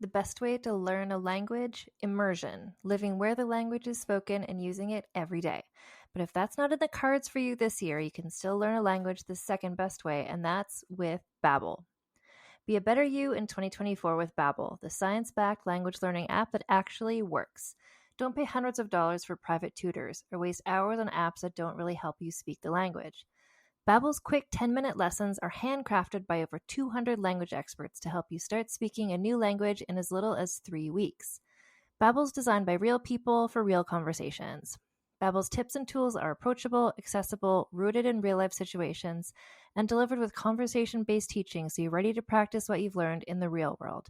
The best way to learn a language? Immersion, living where the language is spoken and using it every day. But if that's not in the cards for you this year, you can still learn a language the second best way, and that's with Babbel. Be a better you in 2024 with Babbel, the science-backed language learning app that actually works. Don't pay hundreds of dollars for private tutors or waste hours on apps that don't really help you speak the language. Babbel's quick 10-minute lessons are handcrafted by over 200 language experts to help you start speaking a new language in as little as 3 weeks. Babbel's designed by real people for real conversations. Babbel's tips and tools are approachable, accessible, rooted in real-life situations, and delivered with conversation-based teaching so you're ready to practice what you've learned in the real world.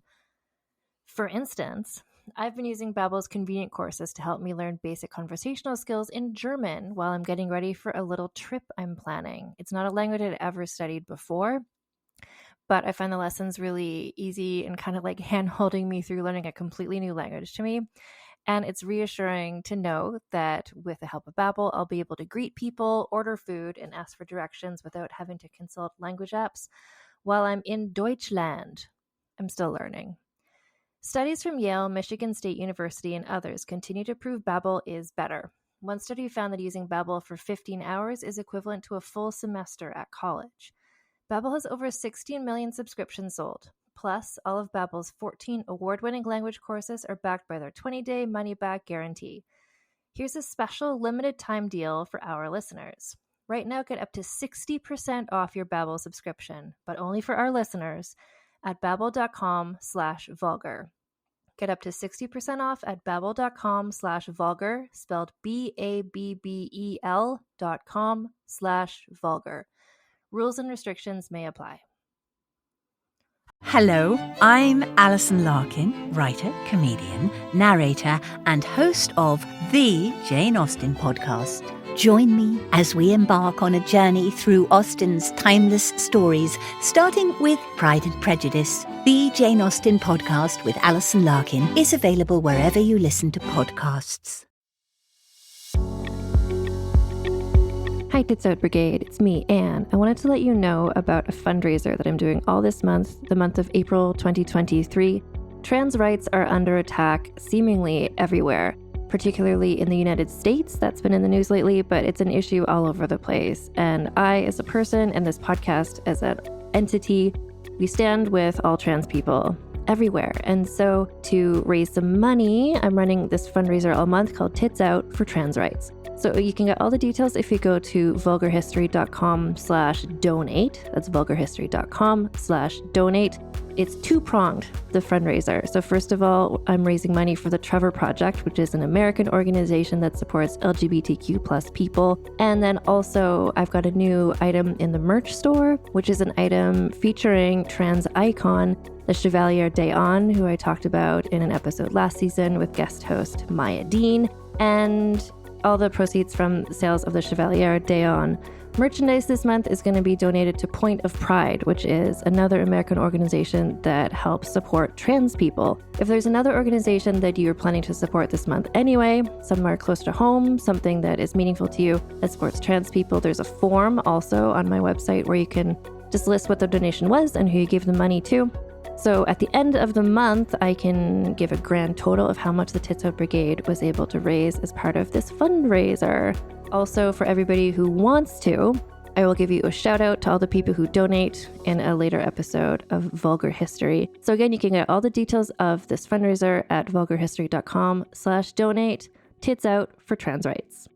For instance, I've been using Babbel's convenient courses to help me learn basic conversational skills in German while I'm getting ready for a little trip I'm planning. It's not a language I'd ever studied before, but I find the lessons really easy and kind of like hand-holding me through learning a completely new language to me. And it's reassuring to know that with the help of Babbel, I'll be able to greet people, order food, and ask for directions without having to consult language apps while I'm in Deutschland. I'm still learning. Studies from Yale, Michigan State University, and others continue to prove Babbel is better. One study found that using Babbel for 15 hours is equivalent to a full semester at college. Babbel has over 16 million subscriptions sold. Plus, all of Babbel's 14 award-winning language courses are backed by their 20-day money-back guarantee. Here's a special limited-time deal for our listeners. Right now, get up to 60% off your Babbel subscription, but only for our listeners at babbel.com/vulgar. Get up to 60% off at babbel.com/vulgar, spelled BABBEL.com/vulgar. Rules and restrictions may apply. Hello, I'm Alison Larkin, writer, comedian, narrator, and host of the Jane Austen podcast. Join me as we embark on a journey through Austen's timeless stories, starting with Pride and Prejudice. The Jane Austen podcast with Alison Larkin is available wherever you listen to podcasts. Hi, Tits Out Brigade. It's me, Anne. I wanted to let you know about a fundraiser that I'm doing all this month, the month of April 2023. Trans rights are under attack seemingly everywhere, particularly in the United States. That's been in the news lately, but it's an issue all over the place. And I, as a person, and this podcast as an entity, we stand with all trans people everywhere. And so to raise some money, I'm running this fundraiser all month called Tits Out for Trans Rights. So you can get all the details if you go to vulgarhistory.com/donate. That's vulgarhistory.com/donate. It's two-pronged, the fundraiser. So first of all, I'm raising money for the Trevor Project, which is an American organization that supports LGBTQ plus people. And then also I've got a new item in the merch store, which is an item featuring trans icon, the Chevalier d'Eon, who I talked about in an episode last season with guest host Maya Dean. And all the proceeds from sales of the Chevalier d'Eon merchandise this month is going to be donated to Point of Pride, which is another American organization that helps support trans people. If there's another organization that you're planning to support this month anyway, somewhere close to home, something that is meaningful to you that supports trans people, there's a form also on my website where you can just list what the donation was and who you gave the money to. So at the end of the month, I can give a grand total of how much the Tits Out Brigade was able to raise as part of this fundraiser. Also, for everybody who wants to, I will give you a shout out to all the people who donate in a later episode of Vulgar History. So again, you can get all the details of this fundraiser at vulgarhistory.com/donate. Tits Out for Trans Rights.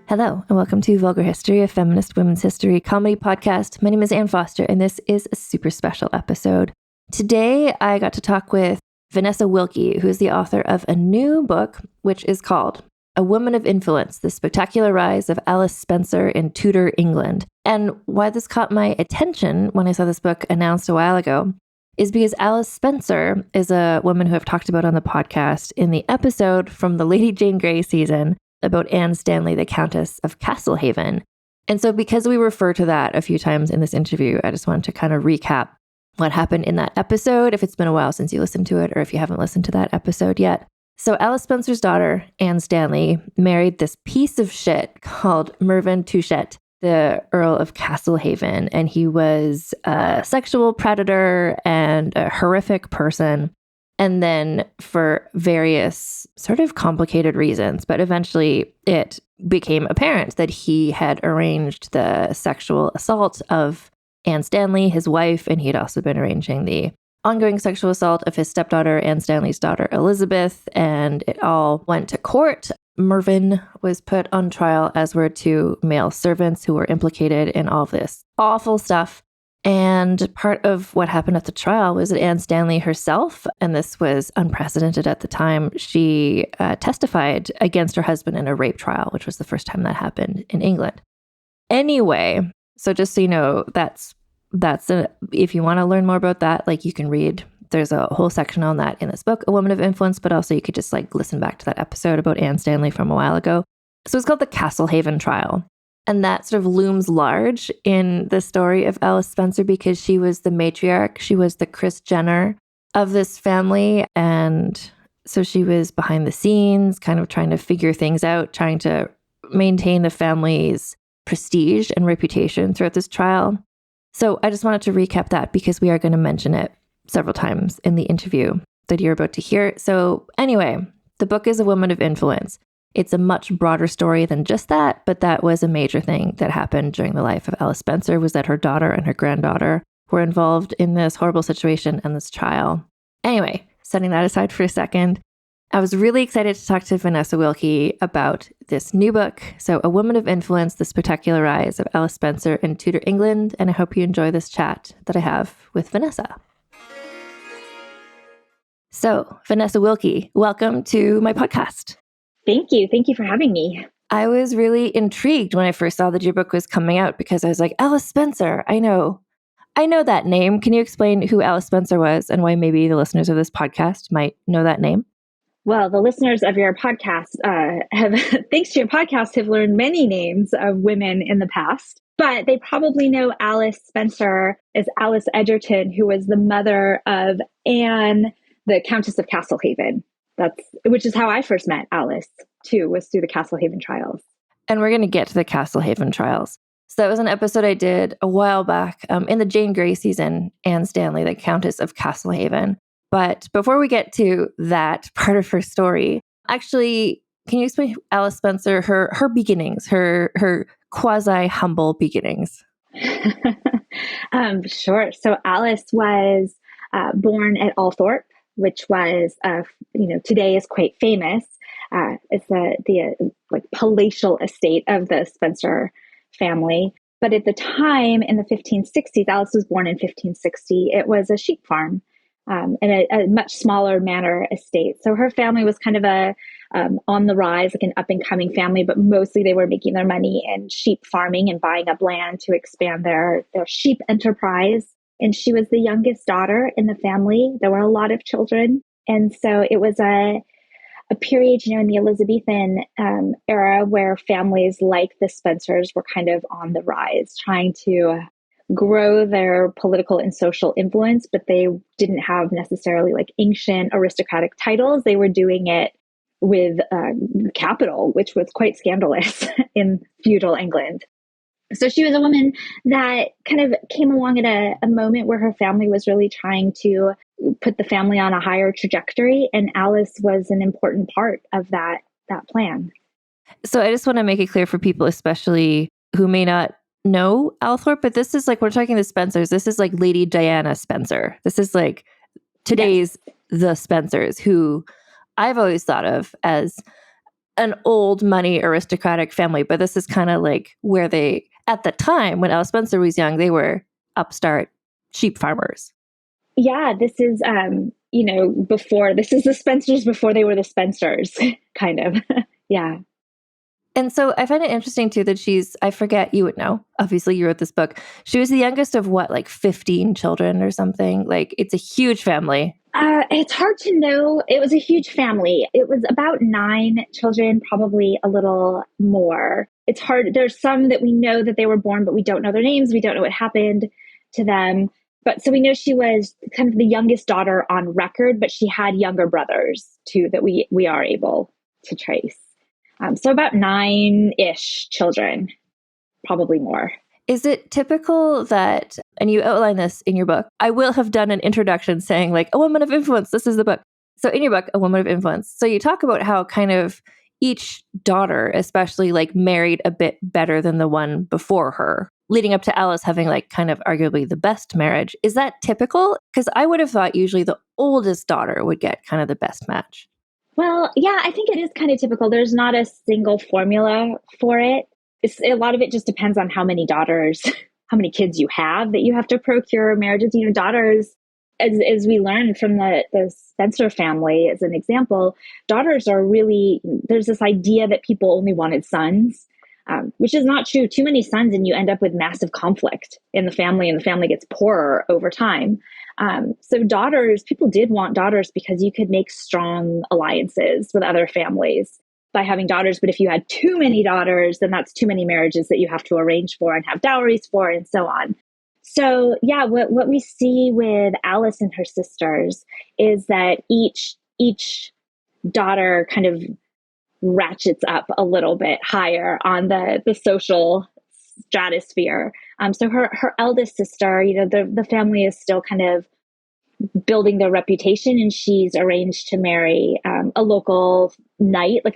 Hello, and welcome to Vulgar History, a feminist women's history comedy podcast. My name is Anne Foster, and this is a super special episode. Today, I got to talk with Vanessa Wilkie, who is the author of a new book, which is called A Woman of Influence, The Spectacular Rise of Alice Spencer in Tudor England. And why this caught my attention when I saw this book announced a while ago is because Alice Spencer is a woman who I've talked about on the podcast in the episode from the Lady Jane Grey season about Anne Stanley, the Countess of Castlehaven. And so because we refer to that a few times in this interview, I just wanted to kind of recap what happened in that episode, if it's been a while since you listened to it, or if you haven't listened to that episode yet. So Alice Spencer's daughter, Anne Stanley, married this piece of shit called Mervyn Touchett, the Earl of Castlehaven, and he was a sexual predator and a horrific person. And then for various sort of complicated reasons, but eventually it became apparent that he had arranged the sexual assault of Anne Stanley, his wife, and he had also been arranging the ongoing sexual assault of his stepdaughter, Anne Stanley's daughter, Elizabeth, and it all went to court. Mervyn was put on trial, as were two male servants who were implicated in all this awful stuff. And part of what happened at the trial was that Anne Stanley herself, and this was unprecedented at the time, she testified against her husband in a rape trial, which was the first time that happened in England. Anyway, so just so you know, if you want to learn more about that, like you can read, there's a whole section on that in this book, A Woman of Influence, but also you could just like listen back to that episode about Anne Stanley from a while ago. So it's called the Castlehaven trial. And that sort of looms large in the story of Alice Spencer because she was the matriarch. She was the Kris Jenner of this family. And so she was behind the scenes, kind of trying to figure things out, trying to maintain the family's prestige and reputation throughout this trial. So I just wanted to recap that because we are going to mention it several times in the interview that you're about to hear. So anyway, the book is A Woman of Influence. It's a much broader story than just that, but that was a major thing that happened during the life of Alice Spencer, was that her daughter and her granddaughter were involved in this horrible situation and this trial. Anyway, setting that aside for a second, I was really excited to talk to Vanessa Wilkie about this new book, so A Woman of Influence, The Spectacular Rise of Alice Spencer in Tudor England, and I hope you enjoy this chat that I have with Vanessa. So, Vanessa Wilkie, welcome to my podcast. Thank you. Thank you for having me. I was really intrigued when I first saw that your book was coming out because I was like, Alice Spencer, I know that name. Can you explain who Alice Spencer was and why maybe the listeners of this podcast might know that name? Well, the listeners of your podcast thanks to your podcast, have learned many names of women in the past, but they probably know Alice Spencer as Alice Egerton, who was the mother of Anne, the Countess of Castlehaven. Which is how I first met Alice, too, was through the Castlehaven trials. And we're going to get to the Castlehaven trials. So that was an episode I did a while back in the Jane Grey season, Anne Stanley, the Countess of Castlehaven. But before we get to that part of her story, actually, can you explain Alice Spencer, her beginnings, her quasi-humble beginnings? Sure. So Alice was born at Althorpe, which was, today is quite famous. It's the palatial estate of the Spencer family. But at the time, in the 1560s, Alice was born in 1560, it was a sheep farm and a much smaller manor estate. So her family was kind of on the rise, like an up-and-coming family, but mostly they were making their money in sheep farming and buying up land to expand their sheep enterprise. And she was the youngest daughter in the family. There were a lot of children. And so it was a period, in the Elizabethan era where families like the Spencers were kind of on the rise, trying to grow their political and social influence, but they didn't have necessarily like ancient aristocratic titles. They were doing it with capital, which was quite scandalous in feudal England. So she was a woman that kind of came along at a moment where her family was really trying to put the family on a higher trajectory. And Alice was an important part of that plan. So I just want to make it clear for people, especially who may not know Althorpe, but this is like, we're talking the Spencers. This is like Lady Diana Spencer. This is like today's the Spencers, who I've always thought of as an old money aristocratic family. But this is kind of like where they, at the time when Alice Spencer was young, they were upstart sheep farmers. Yeah, this is, this is the Spencers before they were the Spencers, kind of. Yeah. And so I find it interesting too that I forget, you would know, obviously you wrote this book. She was the youngest of 15 children or something? Like, it's a huge family. It's hard to know. It was a huge family. It was about 9 children, probably a little more. It's hard. There's some that we know that they were born, but we don't know their names. We don't know what happened to them. But so we know she was kind of the youngest daughter on record, but she had younger brothers too that we are able to trace. So about 9-ish children, probably more. Is it typical that, and you outline this in your book, I will have done an introduction saying like, a woman of influence, this is the book. So in your book, A Woman of Influence, so you talk about how kind of each daughter especially like married a bit better than the one before her, leading up to Alice having like kind of arguably the best marriage. Is that typical? Because I would have thought usually the oldest daughter would get kind of the best match. Well, yeah, I think it is kind of typical. There's not a single formula for it. A lot of it just depends on how many daughters, how many kids you have that you have to procure marriages. You know, daughters, as we learned from the Spencer family as an example, daughters are really, there's this idea that people only wanted sons, which is not true. Too many sons and you end up with massive conflict in the family, and the family gets poorer over time. So daughters, people did want daughters because you could make strong alliances with other families by having daughters. But if you had too many daughters, then that's too many marriages that you have to arrange for and have dowries for and so on. So yeah, what we see with Alice and her sisters is that each daughter kind of ratchets up a little bit higher on the social stratosphere. So her eldest sister, you know, the family is still kind of building their reputation, and she's arranged to marry a local knight, like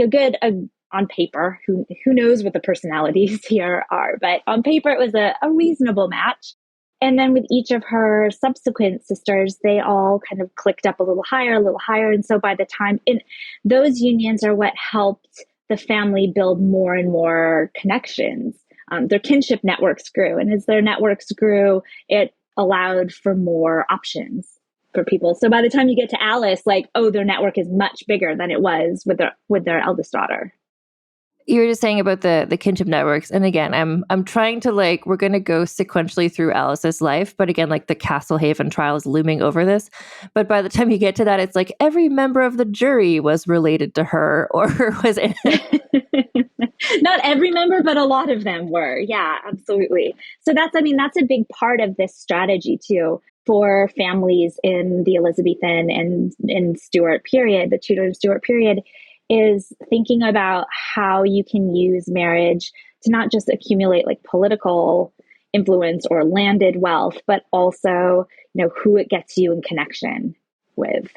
on paper, who knows what the personalities here are, but on paper it was a reasonable match. And then with each of her subsequent sisters, they all kind of clicked up a little higher. And so by the time, those unions are what helped the family build more and more connections. Their kinship networks grew. And as their networks grew, it allowed for more options for people. So by the time you get to Alice, like, oh, their network is much bigger than it was with their eldest daughter. You were just saying about the kinship networks. And again, I'm trying to like, we're going to go sequentially through Alice's life. But again, like the Castlehaven trial is looming over this. But by the time you get to that, it's like every member of the jury was related to her or was in it. Not every member, but a lot of them were. Yeah, absolutely. So that's a big part of this strategy too for families in the Elizabethan and Stuart period, the Tudor and Stuart period, is thinking about how you can use marriage to not just accumulate like political influence or landed wealth, but also, you know, who it gets you in connection with.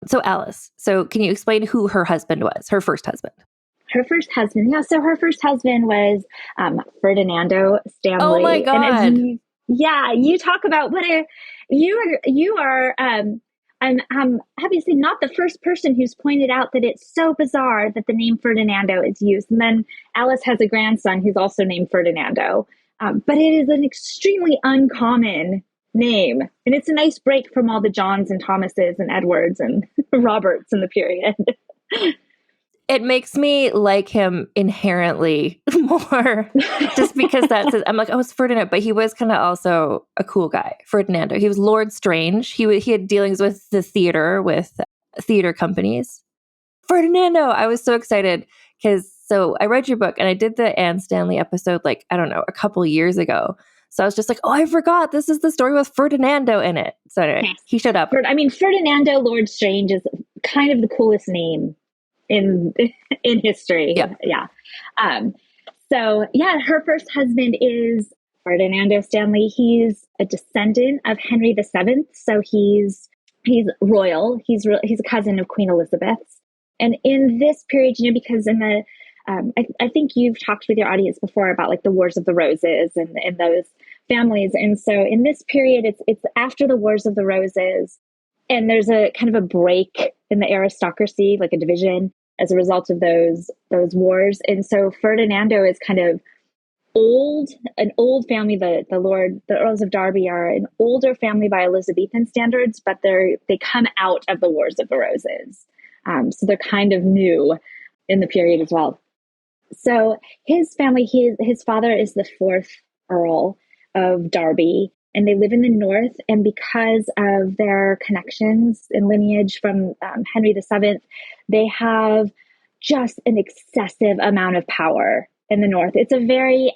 So Alice, so can you explain who her husband was, her first husband? Her first husband, yeah. So her first husband was Ferdinando Stanley. Oh my God! And you talk about you are. I'm happy to say not the first person who's pointed out that it's so bizarre that the name Ferdinando is used. And then Alice has a grandson who's also named Ferdinando, but it is an extremely uncommon name, and it's a nice break from all the Johns and Thomases and Edwards and Roberts in the period. It makes me like him inherently more just because I'm like, oh, it's Ferdinand, but he was kind of also a cool guy, Ferdinando. He was Lord Strange. He had dealings with the theater, with theater companies. Ferdinando, I was so excited because so I read your book and I did the Anne Stanley episode, like, I don't know, a couple years ago. So I was just like, oh, I forgot. This is the story with Ferdinando in it. So anyway, he showed up. Ferdinando Lord Strange is kind of the coolest name in history. Yeah. Her first husband is Ferdinando Stanley. He's a descendant of Henry VII. So he's royal. He's a cousin of Queen Elizabeth's. And in this period, you know, because in the I think you've talked with your audience before about like the Wars of the Roses and those families. And so in this period, it's after the Wars of the Roses, and there's a kind of a break in the aristocracy, like a division as a result of those wars. And so Ferdinando is kind of an old family. The Earls of Derby are an older family by Elizabethan standards, but they come out of the Wars of the Roses. So they're kind of new in the period as well. So his family, his father is the 4th Earl of Derby, and they live in the north. And because of their connections and lineage from Henry VII, they have just an excessive amount of power in the north. It's a very,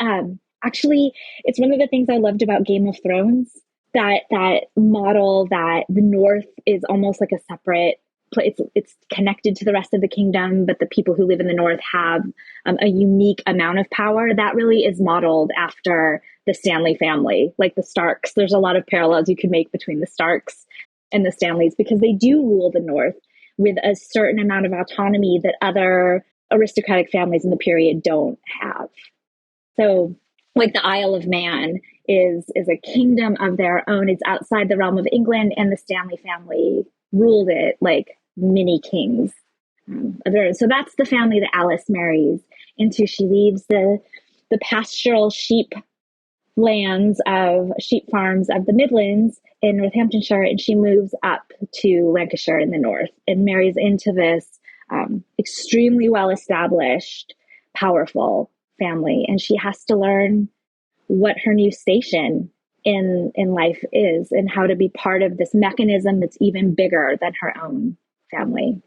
actually, it's one of the things I loved about Game of Thrones that model that the North is almost like a separate place. It's connected to the rest of the kingdom, but the people who live in the North have a unique amount of power. That really is modeled after the Stanley family, like the Starks. There's a lot of parallels you can make between the Starks and the Stanleys because they do rule the North with a certain amount of autonomy that other aristocratic families in the period don't have. So, like the Isle of Man is a kingdom of their own. It's outside the realm of England, and the Stanley family ruled it like mini kings of their own. So that's the family that Alice marries into. She leaves the pastoral sheep lands of sheep farms of the Midlands in Northamptonshire, and she moves up to Lancashire in the north and marries into this extremely well-established, powerful family. And she has to learn what her new station in life is and how to be part of this mechanism that's even bigger than her own family.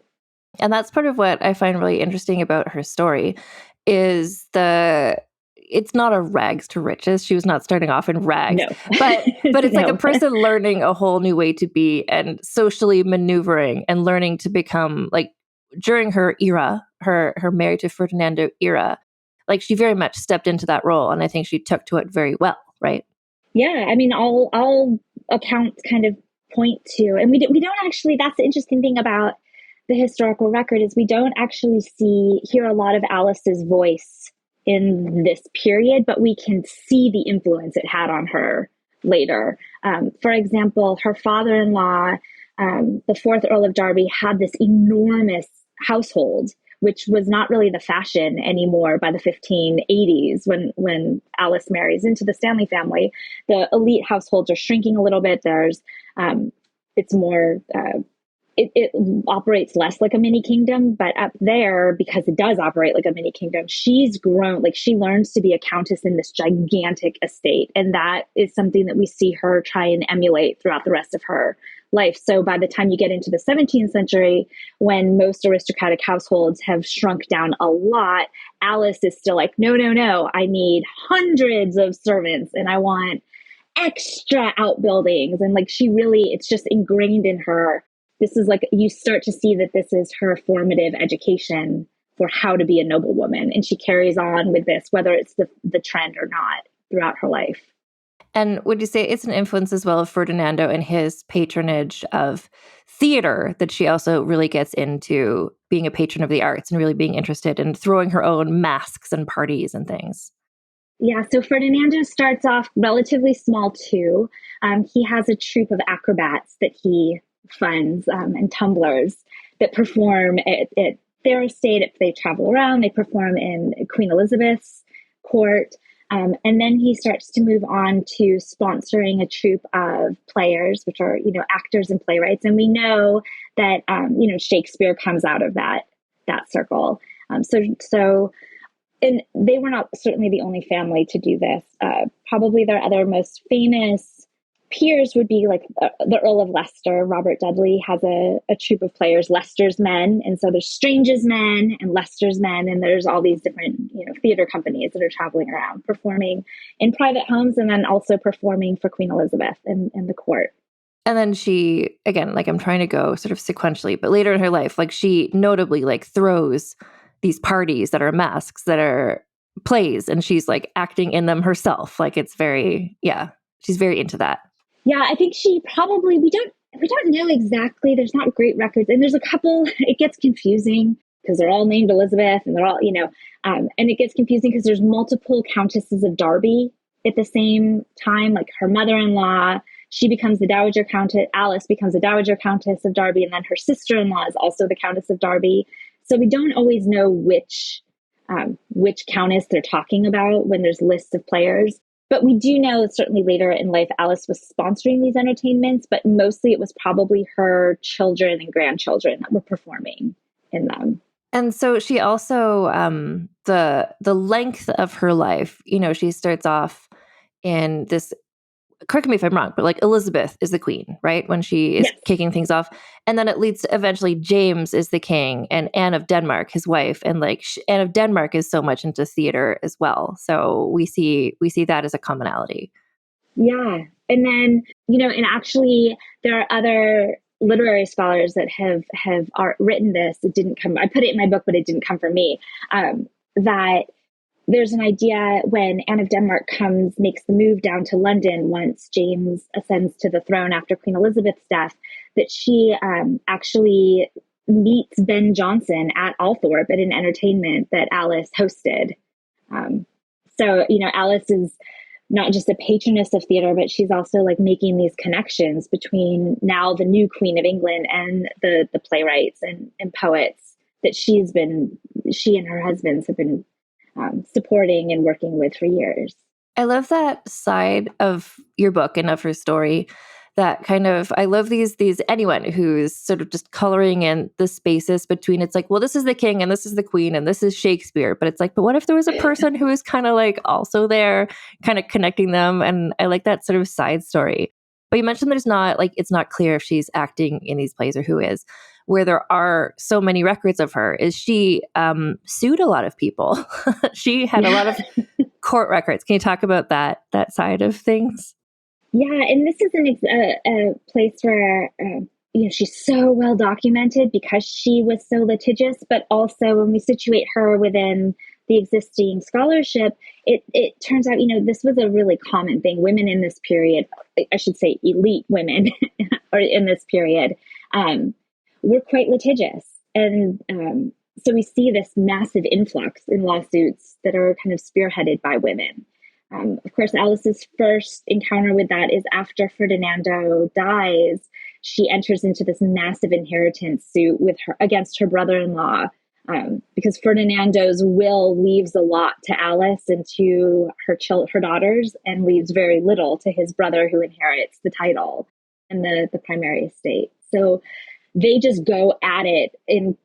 And that's part of what I find really interesting about her story is it's not a rags to riches. She was not starting off in rags, no. but it's No. like a person learning a whole new way to be and socially maneuvering and learning to become like during her era, her married to Ferdinando era, like she very much stepped into that role. And I think she took to it very well. Right. Yeah. I mean, all accounts kind of point to, and we don't actually, that's the interesting thing about the historical record is we don't actually hear a lot of Alice's voice in this period, but we can see the influence it had on her later. For example, her father-in-law, the fourth Earl of Derby, had this enormous household, which was not really the fashion anymore by the 1580s when Alice marries into the Stanley family. The elite households are shrinking a little bit. It's more... It operates less like a mini kingdom, but up there, because it does operate like a mini kingdom, she's grown, like she learns to be a countess in this gigantic estate. And that is something that we see her try and emulate throughout the rest of her life. So by the time you get into the 17th century, when most aristocratic households have shrunk down a lot, Alice is still like, no, I need hundreds of servants and I want extra outbuildings. And like it's just ingrained in her. This is like, you start to see that this is her formative education for how to be a noblewoman. And she carries on with this, whether it's the trend or not, throughout her life. And would you say it's an influence as well of Ferdinando and his patronage of theater that she also really gets into being a patron of the arts and really being interested in throwing her own masks and parties and things? Yeah, so Ferdinando starts off relatively small too. He has a troupe of acrobats that he funds and tumblers that perform at their estate. They travel around, they perform in Queen Elizabeth's court. And then he starts to move on to sponsoring a troupe of players, which are, actors and playwrights. And we know that, Shakespeare comes out of that circle. So, and they were not certainly the only family to do this. Probably their other most famous peers would be like the Earl of Leicester. Robert Dudley has a troupe of players, Leicester's Men. And so there's Strange's Men and Leicester's Men. And there's all these different, theater companies that are traveling around performing in private homes and then also performing for Queen Elizabeth and the court. And then she, again, like I'm trying to go sort of sequentially, but later in her life, like she notably like throws these parties that are masks, that are plays, and she's like acting in them herself. Like it's she's very into that. Yeah, I think she probably, we don't know exactly. There's not great records. And there's a couple, it gets confusing because they're all named Elizabeth and they're all, and it gets confusing because there's multiple Countesses of Derby at the same time. Like her mother-in-law, she becomes the Dowager Countess, Alice becomes the Dowager Countess of Derby, and then her sister-in-law is also the Countess of Derby. So we don't always know which Countess they're talking about when there's lists of players. But we do know certainly later in life, Alice was sponsoring these entertainments, but mostly it was probably her children and grandchildren that were performing in them. And so she also, the length of her life, she starts off in this, correct me if I'm wrong, but like Elizabeth is the queen, right? When she is kicking things off. And then it leads to eventually James is the king and Anne of Denmark, his wife. And like Anne of Denmark is so much into theater as well. So we see that as a commonality. Yeah. And then And actually there are other literary scholars that have written this. It didn't come, I put it in my book, but it didn't come from me. That there's an idea when Anne of Denmark makes the move down to London once James ascends to the throne after Queen Elizabeth's death, that she actually meets Ben Jonson at Althorp at an entertainment that Alice hosted. So, Alice is not just a patroness of theater, but she's also like making these connections between now the new Queen of England and the playwrights and poets that she and her husbands have been supporting and working with for years. I love that side of your book and of her story. That kind of, I love these anyone who's sort of just coloring in the spaces between, it's like, well, this is the king and this is the queen and this is Shakespeare. But it's like, but what if there was a person who is kind of like also there, kind of connecting them? And I like that sort of side story. But you mentioned there's not, like, it's not clear if she's acting in these plays or who is. Where there are so many records of her is she sued a lot of people. She had a lot of court records. Can you talk about that side of things? Yeah, and this is a place where she's so well documented because she was so litigious, but also when we situate her within the existing scholarship, it turns out, this was a really common thing. Women in this period, I should say elite women or in this period, were quite litigious. And so we see this massive influx in lawsuits that are kind of spearheaded by women. Of course, Alice's first encounter with that is after Ferdinando dies. She enters into this massive inheritance suit against her brother-in-law, because Ferdinando's will leaves a lot to Alice and to her daughters, and leaves very little to his brother, who inherits the title and the primary estate. So they just go at it in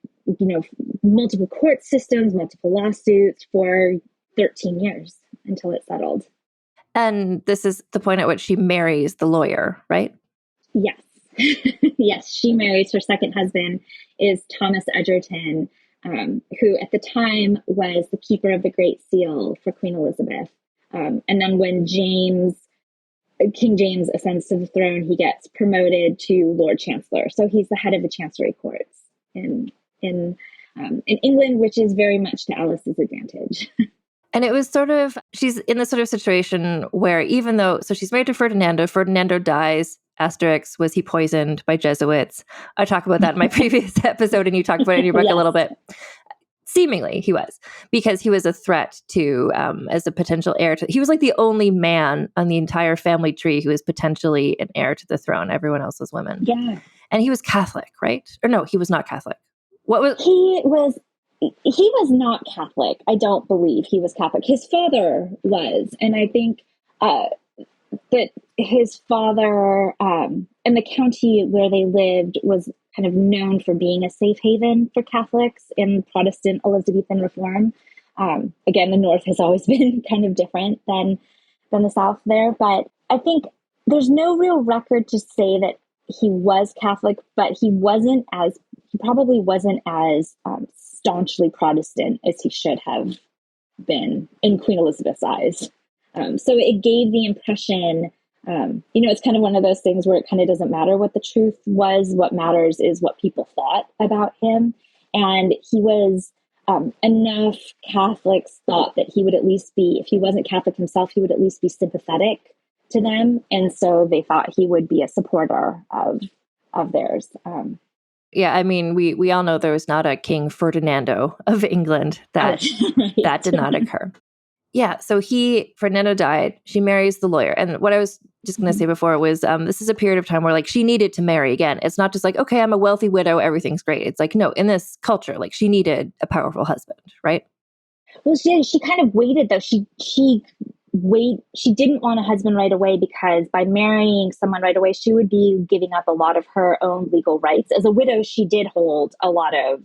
multiple court systems, multiple lawsuits for 13 years until it's settled. And this is the point at which she marries the lawyer, right? Yes. Yes, she marries, her second husband is Thomas Egerton, who at the time was the keeper of the Great Seal for Queen Elizabeth. And then when King James ascends to the throne, he gets promoted to Lord Chancellor. So he's the head of the Chancery Courts in England, which is very much to Alice's advantage. And it was she's in this sort of situation where even though, so she's married to Ferdinando dies, asterisk, was he poisoned by Jesuits? I talk about that in my previous episode, and you talk about it in your book a little bit. Seemingly he was, because he was a threat to, as a potential heir to, he was like the only man on the entire family tree who was potentially an heir to the throne. Everyone else was women. Yeah. And he was Catholic, right? Or no, he was not Catholic. He was not Catholic. I don't believe he was Catholic. His father was. And I think that his father and the county where they lived was kind of known for being a safe haven for Catholics in Protestant Elizabethan reform. Again, the North has always been kind of different than the South there. But I think there's no real record to say that he was Catholic, but he probably wasn't as staunchly Protestant as he should have been in Queen Elizabeth's eyes. So it gave the impression, it's kind of one of those things where it kind of doesn't matter what the truth was. What matters is what people thought about him. And he was, enough Catholics thought that he would at least be, if he wasn't Catholic himself, he would at least be sympathetic to them. And so they thought he would be a supporter of theirs. Yeah, I mean, we all know there was not a King Ferdinando of England. That did not occur. Yeah, so Ferdinando died. She marries the lawyer. And what I was just going to say before was this is a period of time where like she needed to marry again. It's not just like, okay, I'm a wealthy widow, everything's great. It's like, no, in this culture, like she needed a powerful husband, right? Well, she kind of waited though. She didn't want a husband right away because by marrying someone right away, she would be giving up a lot of her own legal rights. As a widow, she did hold a lot of,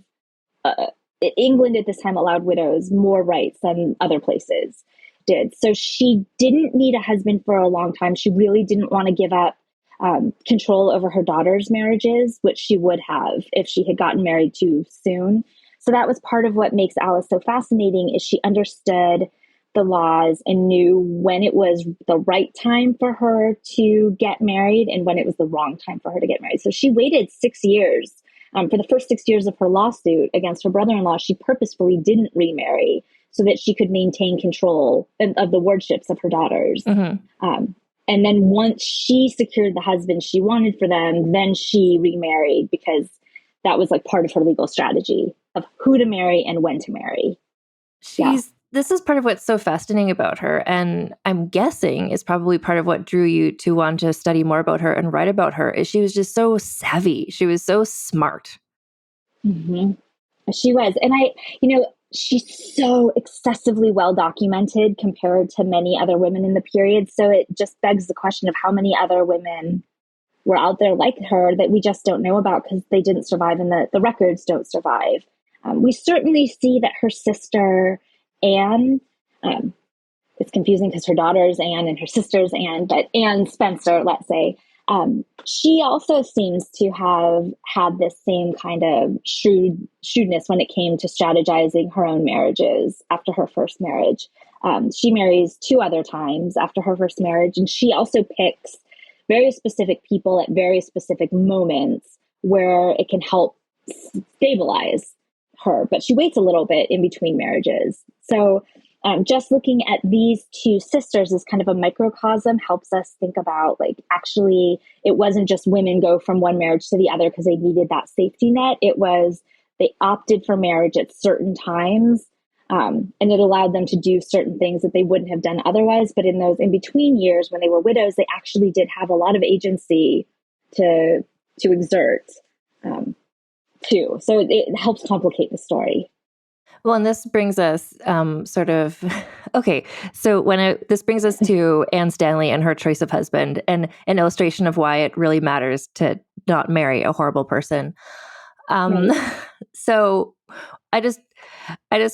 England at this time allowed widows more rights than other places did. So she didn't need a husband for a long time. She really didn't want to give up control over her daughter's marriages, which she would have if she had gotten married too soon. So that was part of what makes Alice so fascinating is she understood the laws and knew when it was the right time for her to get married and when it was the wrong time for her to get married. So she waited 6 years. For the first 6 years of her lawsuit against her brother-in-law, she purposefully didn't remarry so that she could maintain control of the wardships of her daughters. And then once she secured the husband she wanted for them, then she remarried, because that was like part of her legal strategy of who to marry and when to marry. This is part of what's so fascinating about her, and I'm guessing is probably part of what drew you to want to study more about her and write about her, is she was just so savvy. She was so smart. Mm-hmm. She was. And she's so excessively well documented compared to many other women in the period. So it just begs the question of how many other women were out there like her that we just don't know about because they didn't survive and the records don't survive. We certainly see that her sister Anne, it's confusing because her daughter's Anne and her sister's Anne, but Anne Spencer, let's say, she also seems to have had this same kind of shrewdness when it came to strategizing her own marriages after her first marriage. She marries 2 other times after her first marriage, and she also picks very specific people at very specific moments where it can help stabilize her, but she waits a little bit in between marriages. So just looking at these 2 sisters as kind of a microcosm helps us think about, like, actually, it wasn't just women go from one marriage to the other because they needed that safety net. It was they opted for marriage at certain times, and it allowed them to do certain things that they wouldn't have done otherwise. But in those in-between years when they were widows, they actually did have a lot of agency to exert, too. So it helps complicate the story. Well, and this brings us okay. So this brings us to Anne Stanley and her choice of husband, and an illustration of why it really matters to not marry a horrible person. Right. So I just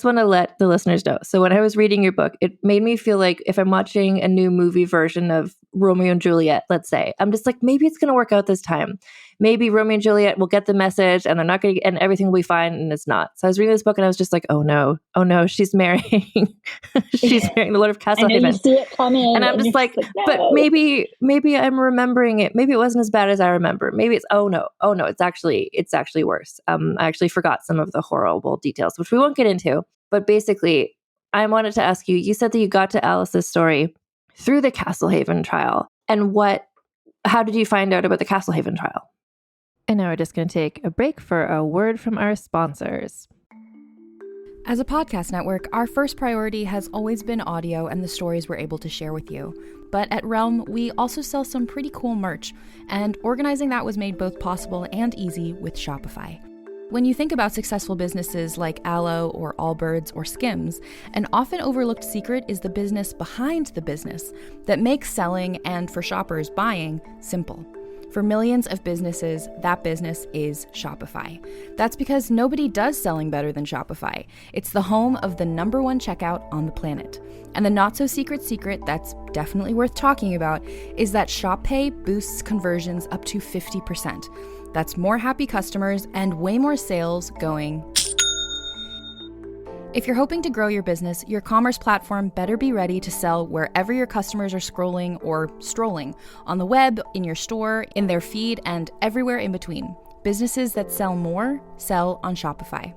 want to let the listeners know. So when I was reading your book, it made me feel like if I'm watching a new movie version of Romeo and Juliet, let's say, I'm just like, maybe it's going to work out this time. Maybe Romeo and Juliet will get the message and they're not going to, and everything will be fine. And it's not. So I was reading this book and I was just like, oh no, she's marrying, she's marrying the Lord of Castlehaven. You see it coming. And I'm just like, no. But maybe I'm remembering it. Maybe it wasn't as bad as I remember. Maybe it's, oh no, it's actually worse. I actually forgot some of the horrible details, which we won't get into. But basically, I wanted to ask you, you said that you got to Alice's story through the Castlehaven trial. And how did you find out about the Castlehaven trial? And now we're just going to take a break for a word from our sponsors. As a podcast network, our first priority has always been audio and the stories we're able to share with you. But at Realm, we also sell some pretty cool merch, and organizing that was made both possible and easy with Shopify. When you think about successful businesses like Aloe or Allbirds or Skims, an often overlooked secret is the business behind the business that makes selling and, for shoppers, buying simple. For millions of businesses, that business is Shopify. That's because nobody does selling better than Shopify. It's the home of the #1 checkout on the planet. And the not-so-secret secret that's definitely worth talking about is that Shop Pay boosts conversions up to 50%. That's more happy customers and way more sales going. If you're hoping to grow your business, your commerce platform better be ready to sell wherever your customers are scrolling or strolling, on the web, in your store, in their feed, and everywhere in between. Businesses that sell more, sell on Shopify.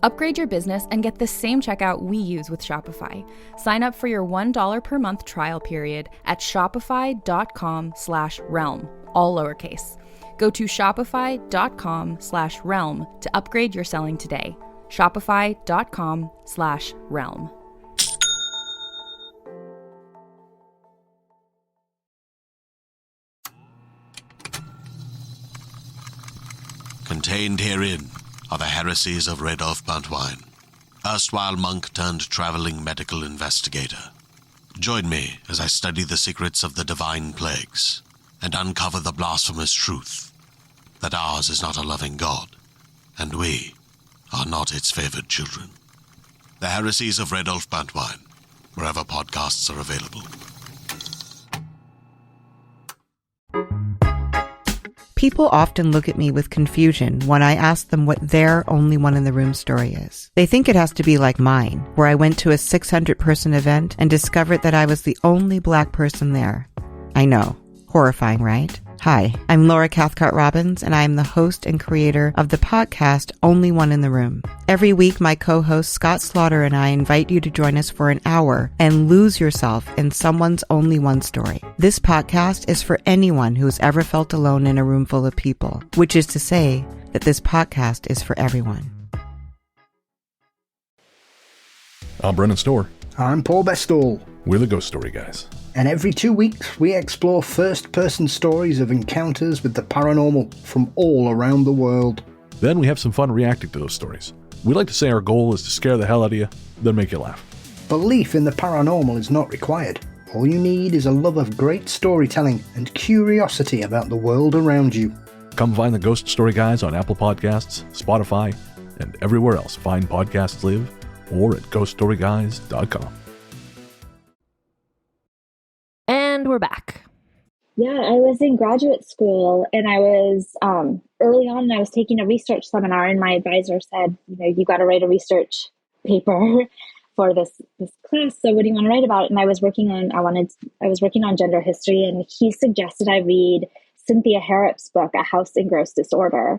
Upgrade your business and get the same checkout we use with Shopify. Sign up for your $1 per month trial period at shopify.com/realm, all lowercase. Go to shopify.com/realm to upgrade your selling today. Shopify.com/realm. Contained herein are the heresies of Radolf Buntwine, erstwhile monk turned traveling medical investigator. Join me as I study the secrets of the divine plagues and uncover the blasphemous truth that ours is not a loving God, and we are not its favored children. The heresies of Radolf Buntwine, wherever podcasts are available. People often look at me with confusion when I ask them what their only one in the room story is. They think it has to be like mine, where I went to a 600-person event and discovered that I was the only Black person there. I know. Horrifying, right? Hi, I'm Laura Cathcart-Robbins, and I am the host and creator of the podcast Only One in the Room. Every week, my co-host Scott Slaughter and I invite you to join us for an hour and lose yourself in someone's only one story. This podcast is for anyone who has ever felt alone in a room full of people, which is to say that this podcast is for everyone. I'm Brennan Storr. I'm Paul Bestall. We're the Ghost Story Guys. And every 2 weeks, we explore first-person stories of encounters with the paranormal from all around the world. Then we have some fun reacting to those stories. We like to say our goal is to scare the hell out of you, then make you laugh. Belief in the paranormal is not required. All you need is a love of great storytelling and curiosity about the world around you. Come find the Ghost Story Guys on Apple Podcasts, Spotify, and everywhere else fine podcasts live, or at ghoststoryguys.com. And we're back. Yeah, I was in graduate school and I was early on and I was taking a research seminar and my advisor said, you got to write a research paper for this class. So what do you want to write about? And I was working on gender history, and he suggested I read Cynthia Harrop's book, A House in Gross Disorder,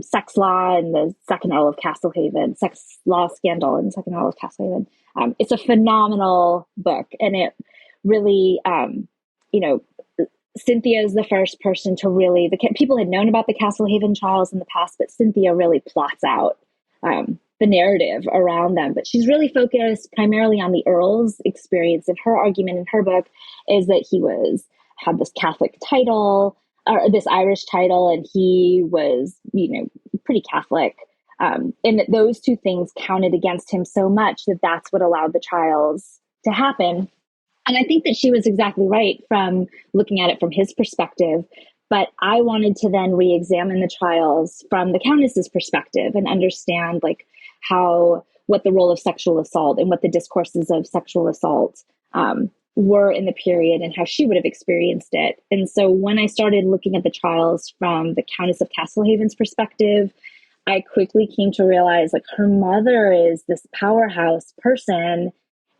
Sex Law and the Second Earl of Castlehaven, Sex Law Scandal and the Second Earl of Castlehaven. It's a phenomenal book, and it really, Cynthia is the first person to really, people had known about the Castlehaven trials in the past, but Cynthia really plots out the narrative around them. But she's really focused primarily on the Earl's experience. And her argument in her book is that he had this Catholic title, or this Irish title, and he was, pretty Catholic. And that those two things counted against him so much that that's what allowed the trials to happen. And I think that she was exactly right from looking at it from his perspective. But I wanted to then re-examine the trials from the Countess's perspective and understand what the role of sexual assault and what the discourses of sexual assault were in the period and how she would have experienced it. And so when I started looking at the trials from the Countess of Castlehaven's perspective, I quickly came to realize her mother is this powerhouse person.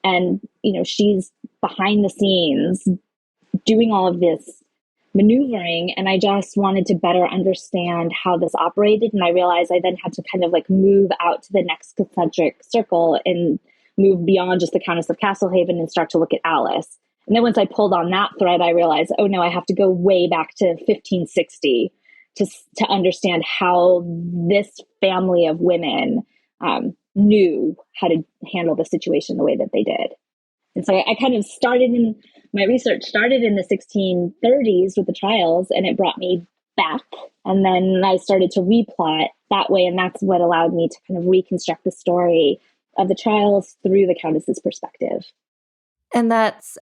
And, she's behind the scenes doing all of this maneuvering. And I just wanted to better understand how this operated. And I realized I then had to kind of move out to the next concentric circle and move beyond just the Countess of Castlehaven and start to look at Alice. And then once I pulled on that thread, I realized, oh no, I have to go way back to 1560 to understand how this family of women knew how to handle the situation the way that they did. And so I kind of my research started in the 1630s with the trials, and it brought me back. And then I started to replot that way. And that's what allowed me to kind of reconstruct the story of the trials through the Countess's perspective. And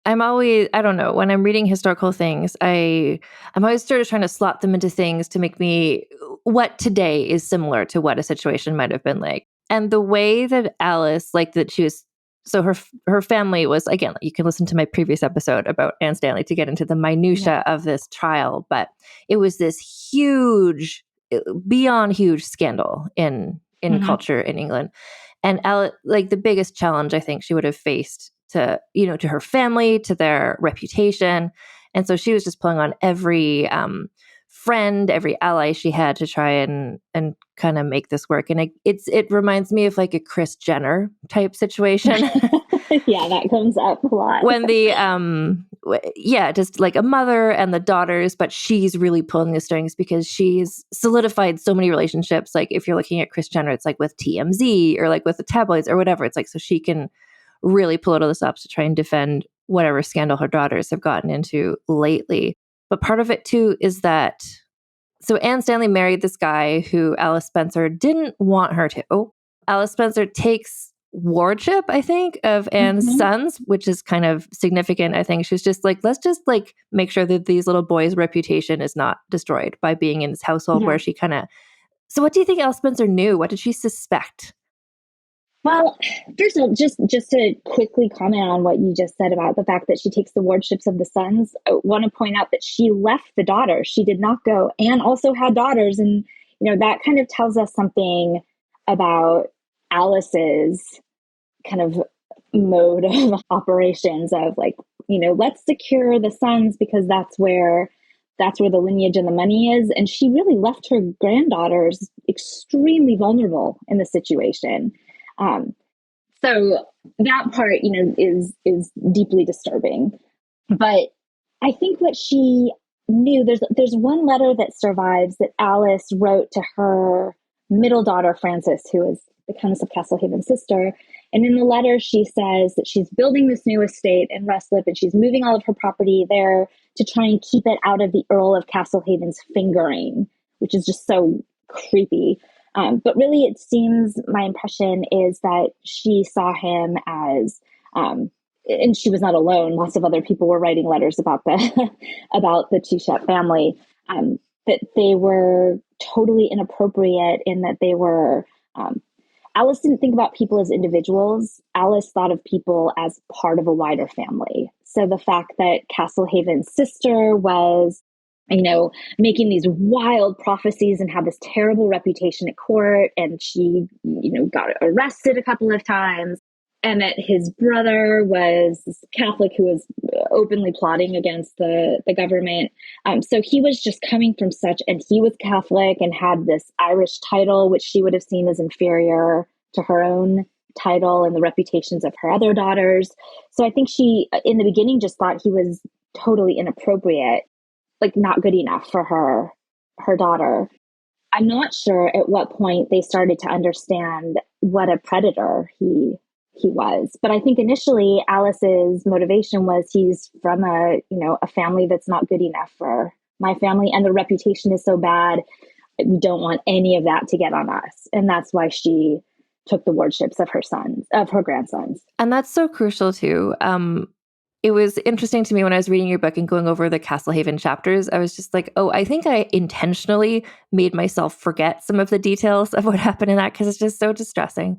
I'm always, I don't know, when I'm reading historical things, I'm always sort of trying to slot them into things to make me, what today is similar to what a situation might have been like. And the way that Alice, that she was, so her family was, again, you can listen to my previous episode about Anne Stanley to get into the minutia of this trial, but it was this huge, beyond huge scandal in culture in England. And Alice, the biggest challenge I think she would have faced to her family, to their reputation. And so she was just pulling on every friend, every ally she had to try and kind of make this work. And it reminds me of a Kris Jenner type situation. Yeah, that comes up a lot. When just a mother and the daughters, but she's really pulling the strings because she's solidified so many relationships. If you're looking at Kris Jenner, it's with TMZ or with the tabloids or whatever. It's so she can really pull out all the stops to try and defend whatever scandal her daughters have gotten into lately. But part of it too is that, so Anne Stanley married this guy who Alice Spencer didn't want her to. Alice Spencer takes wardship, I think, of Anne's sons, which is kind of significant. I think she's just let's just make sure that these little boys' reputation is not destroyed by being in this household where she kind of. So what do you think Alice Spencer knew? What did she suspect? Well, first of all, just to quickly comment on what you just said about the fact that she takes the wardships of the sons, I want to point out that she left the daughter. She did not go. Anne also had daughters. And, that kind of tells us something about Alice's kind of mode of operations of like, let's secure the sons because that's where the lineage and the money is. And she really left her granddaughters extremely vulnerable in the situation. So that part, is deeply disturbing. But I think what she knew, there's one letter that survives that Alice wrote to her middle daughter, Frances, who is the Countess of Castlehaven's sister. And in the letter, she says that she's building this new estate in Ruslip and she's moving all of her property there to try and keep it out of the Earl of Castlehaven's fingering, which is just so creepy. But really, it seems, my impression is that she saw him as, and she was not alone. Lots of other people were writing letters about the Touchet family, that they were totally inappropriate in that they were, Alice didn't think about people as individuals. Alice thought of people as part of a wider family. So the fact that Castlehaven's sister was, making these wild prophecies and had this terrible reputation at court, and she, got arrested a couple of times, and that his brother was Catholic who was openly plotting against the government. So he was just coming from and he was Catholic and had this Irish title, which she would have seen as inferior to her own title and the reputations of her other daughters. So I think she, in the beginning, just thought he was totally inappropriate, like not good enough for her daughter. I'm not sure at what point they started to understand what a predator he was. But I think initially Alice's motivation was he's from a family that's not good enough for my family, and the reputation is so bad, we don't want any of that to get on us. And that's why she took the wardships of her grandsons. And that's so crucial too. It was interesting to me when I was reading your book and going over the Castlehaven chapters. I was just like, oh, I think I intentionally made myself forget some of the details of what happened in that because it's just so distressing.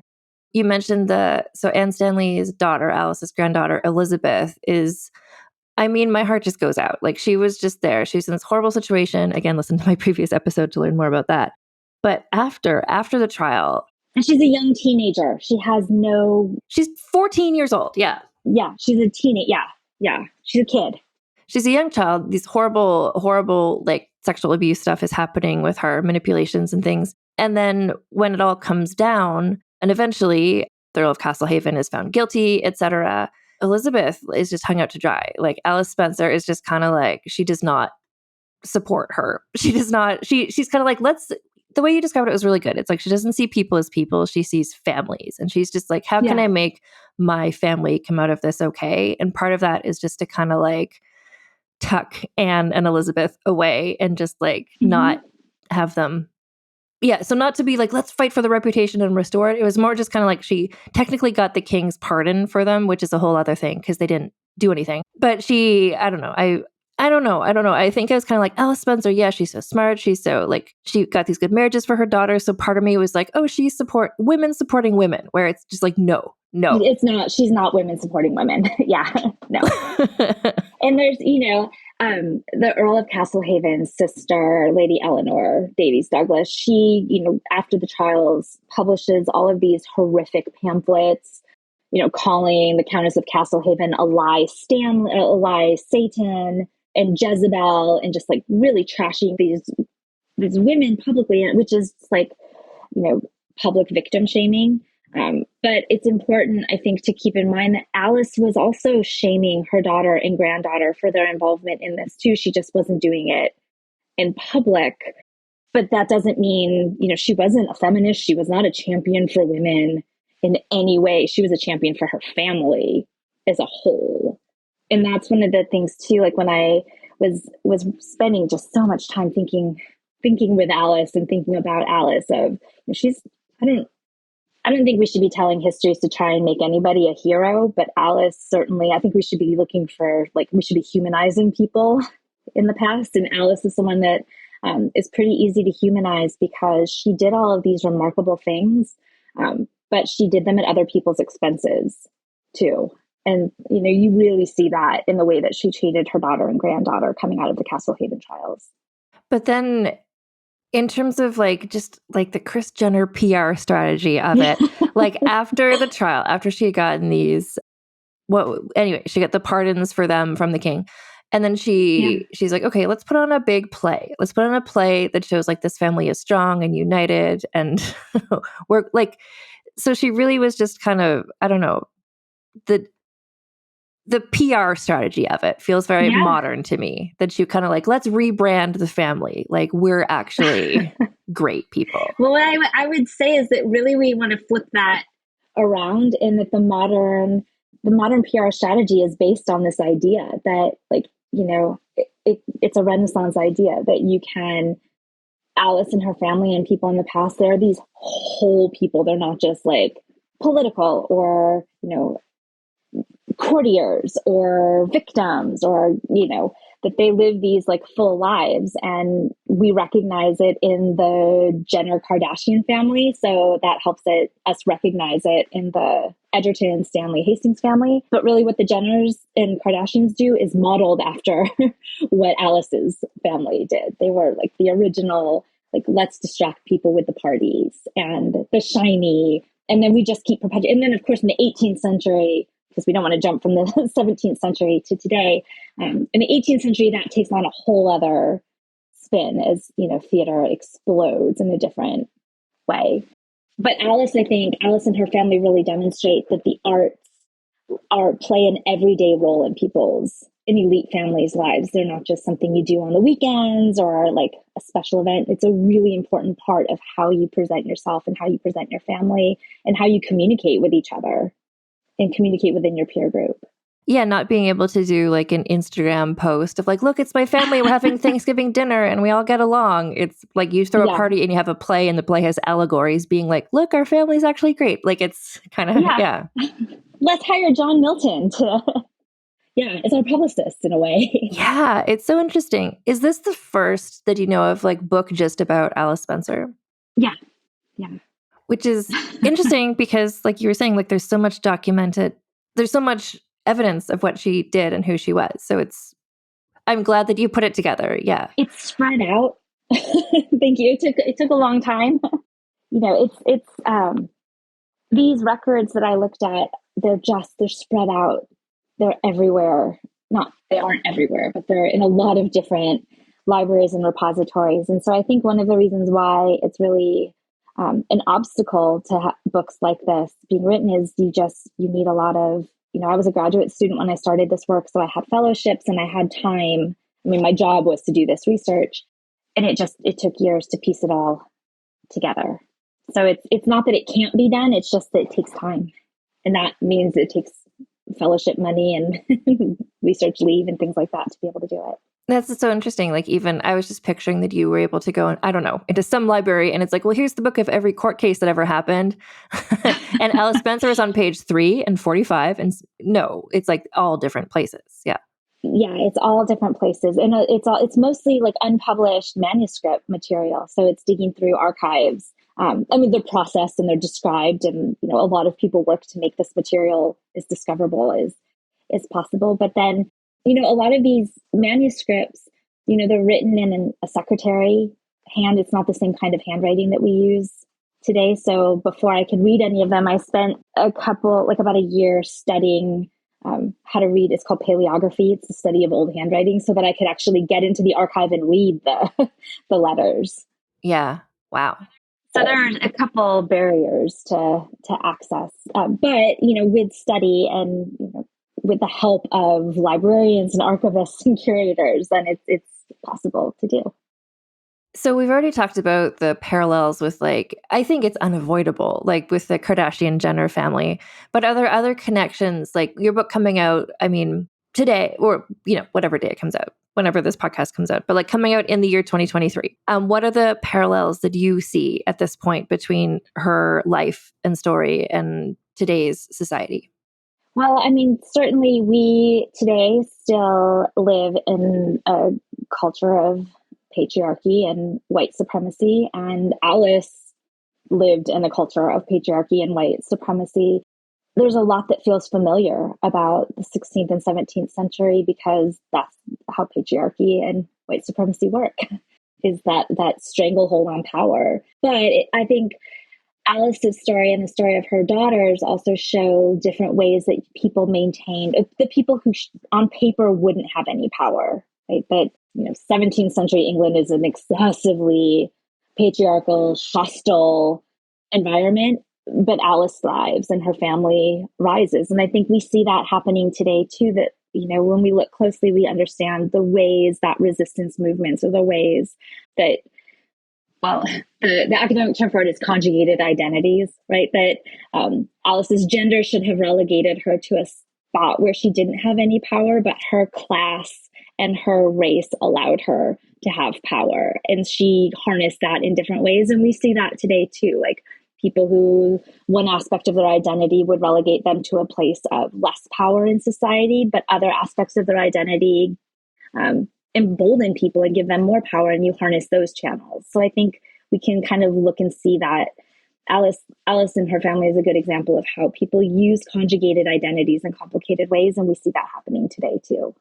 You mentioned so Anne Stanley's daughter, Alice's granddaughter, Elizabeth, my heart just goes out. Like, she was just there. She's in this horrible situation. Again, listen to my previous episode to learn more about that. But after the trial. And she's a young teenager. She's 14 years old. Yeah. Yeah. She's a teenager. Yeah. She's a kid. She's a young child. These horrible, horrible, like, sexual abuse stuff is happening with her, manipulations and things. And then when it all comes down, and eventually the Earl of Castlehaven is found guilty, etc., Elizabeth is just hung out to dry. Like, Alice Spencer is just kind of like, she does not support her. She does not, she's kind of like, the way you described it was really good. It's like, she doesn't see people as people, she sees families. And she's just like, how can I make my family come out of this okay? And part of that is just to kind of like tuck Anne and Elizabeth away and just like not have them. Yeah, so not to be like, let's fight for the reputation and restore it. It was more just kind of like she technically got the king's pardon for them, which is a whole other thing because they didn't do anything. But I don't know. I don't know. I think I was kind of like, Alice Spencer, yeah, she's so smart. She's so like, she got these good marriages for her daughter. So part of me was like, oh, women supporting women, where it's just like, no. It's not, she's not women supporting women. Yeah, no. And there's, the Earl of Castlehaven's sister, Lady Eleanor Davies Douglas, she, after the trials, publishes all of these horrific pamphlets, calling the Countess of Castlehaven a lie Satan, and Jezebel, and just like really trashing these women publicly, which is like, public victim shaming. But it's important, I think, to keep in mind that Alice was also shaming her daughter and granddaughter for their involvement in this too. She just wasn't doing it in public. But that doesn't mean, she wasn't a feminist. She was not a champion for women in any way. She was a champion for her family as a whole. And that's one of the things too, like when I was spending just so much time thinking with Alice and thinking about Alice of, I don't think we should be telling histories to try and make anybody a hero, but Alice, certainly, I think we should be looking for, like, we should be humanizing people in the past. And Alice is someone that is pretty easy to humanize because she did all of these remarkable things. But but she did them at other people's expenses too. And, you really see that in the way that she treated her daughter and granddaughter coming out of the Castlehaven trials. But then in terms of just the Kris Jenner PR strategy of it, after the trial, after she had gotten these, she got the pardons for them from the king. And then she's like, okay, let's put on a big play. Let's put on a play that shows this family is strong and united. And we're so she really was just kind of, I don't know, the PR strategy of it feels very modern to me, that you kind of let's rebrand the family. We're actually great people. Well, what I would say is that really we want to flip that around, in that the modern PR strategy is based on this idea that it's a Renaissance idea that you can, Alice and her family and people in the past, they're these whole people. They're not just political or, courtiers or victims, or that they live these full lives, and we recognize it in the Jenner Kardashian family, so that helps us recognize it in the Edgerton and Stanley Hastings family. But really what the Jenners and Kardashians do is modeled after what Alice's family did. They were the original let's distract people with the parties and the shiny, and then we just keep perpetuating. And then of course in the 18th century, because we don't want to jump from the 17th century to today. In the 18th century, that takes on a whole other spin as, theater explodes in a different way. But Alice and her family really demonstrate that the arts play an everyday role in elite families' lives. They're not just something you do on the weekends or a special event. It's a really important part of how you present yourself and how you present your family and how you communicate with each other and communicate within your peer group. Yeah, not being able to do an Instagram post of look, it's my family, we're having Thanksgiving dinner and we all get along. It's you throw a party and you have a play and the play has allegories being look, our family's actually great. It's kind of, Let's hire John Milton to, it's our publicist in a way. Yeah, it's so interesting. Is this the first that you know of book just about Alice Spencer? Yeah. Which is interesting because you were saying, there's so much there's so much evidence of what she did and who she was. So I'm glad that you put it together. Yeah. It's spread out. Thank you. It took a long time. It's these records that I looked at, they're spread out. They're everywhere. They aren't everywhere, but they're in a lot of different libraries and repositories. And so I think one of the reasons why it's really an obstacle to books like this being written is you need a lot of, I was a graduate student when I started this work, so I had fellowships and I had time. I mean, my job was to do this research, and it took years to piece it all together. So it's not that it can't be done, it's just that it takes time. And that means it takes fellowship money and research leave and things like that to be able to do it. That's so interesting. Even I was just picturing that you were able to go, I don't know, into some library and it's well, here's the book of every court case that ever happened. And Alice Spencer is on page 3 and 45. And no, it's all different places. Yeah. Yeah, it's all different places. And it's mostly unpublished manuscript material. So it's digging through archives. They're processed and they're described, and, a lot of people work to make this material as discoverable as possible. But then, a lot of these manuscripts, they're written in a secretary hand. It's not the same kind of handwriting that we use today. So before I could read any of them, I spent about a year studying how to read. It's called paleography. It's the study of old handwriting, so that I could actually get into the archive and read the letters. Yeah. Wow. So there's a couple barriers to access, but with study and with the help of librarians and archivists and curators, then it's possible to do. So we've already talked about the parallels with I think it's unavoidable, with the Kardashian Jenner family. But are there other connections, your book coming out, today, or, whatever day it comes out, whenever this podcast comes out, but coming out in the year 2023. What are the parallels that you see at this point between her life and story and today's society? Well, certainly we today still live in a culture of patriarchy and white supremacy. And Alice lived in a culture of patriarchy and white supremacy. There's a lot that feels familiar about the 16th and 17th century because that's how patriarchy and white supremacy work, is that stranglehold on power. But I think Alice's story and the story of her daughters also show different ways that people maintained, the people who on paper wouldn't have any power, right? But, 17th century England is an excessively patriarchal, hostile environment, but Alice thrives and her family rises. And I think we see that happening today too, that, when we look closely, we understand the ways that resistance movements, or the ways that, well, the academic term for it is conjugated identities, right? That Alice's gender should have relegated her to a spot where she didn't have any power, but her class and her race allowed her to have power. And she harnessed that in different ways. And we see that today too, like people who one aspect of their identity would relegate them to a place of less power in society, but other aspects of their identity embolden people and give them more power, and you harness those channels. So I think we can kind of look and see that Alice and her family is a good example of how people use conjugated identities in complicated ways, and we see that happening today too.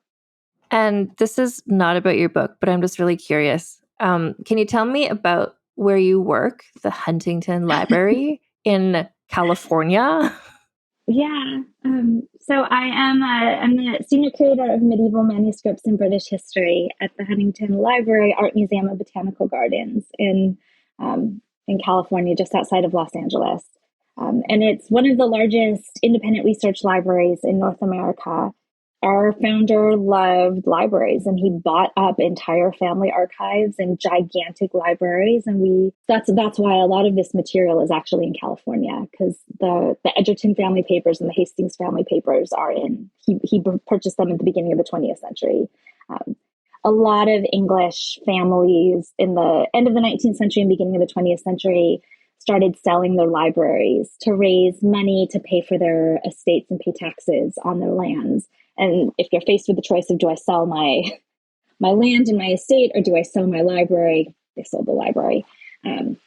And this is not about your book, but I'm just really curious. Can you tell me about where you work, the Huntington Library in California? Yeah. So I'm the senior curator of medieval manuscripts and British history at the Huntington Library, Art Museum and Botanical Gardens in California, just outside of Los Angeles. And it's one of the largest independent research libraries in North America. Our founder loved libraries, and he bought up entire family archives and gigantic libraries. And that's why a lot of this material is actually in California, because the Edgerton family papers and the Hastings family papers are he purchased them at the beginning of the 20th century. A lot of English families in the end of the 19th century and beginning of the 20th century started selling their libraries to raise money to pay for their estates and pay taxes on their lands. And if you're faced with the choice of, do I sell my land and my estate, or do I sell my library? They sold the library.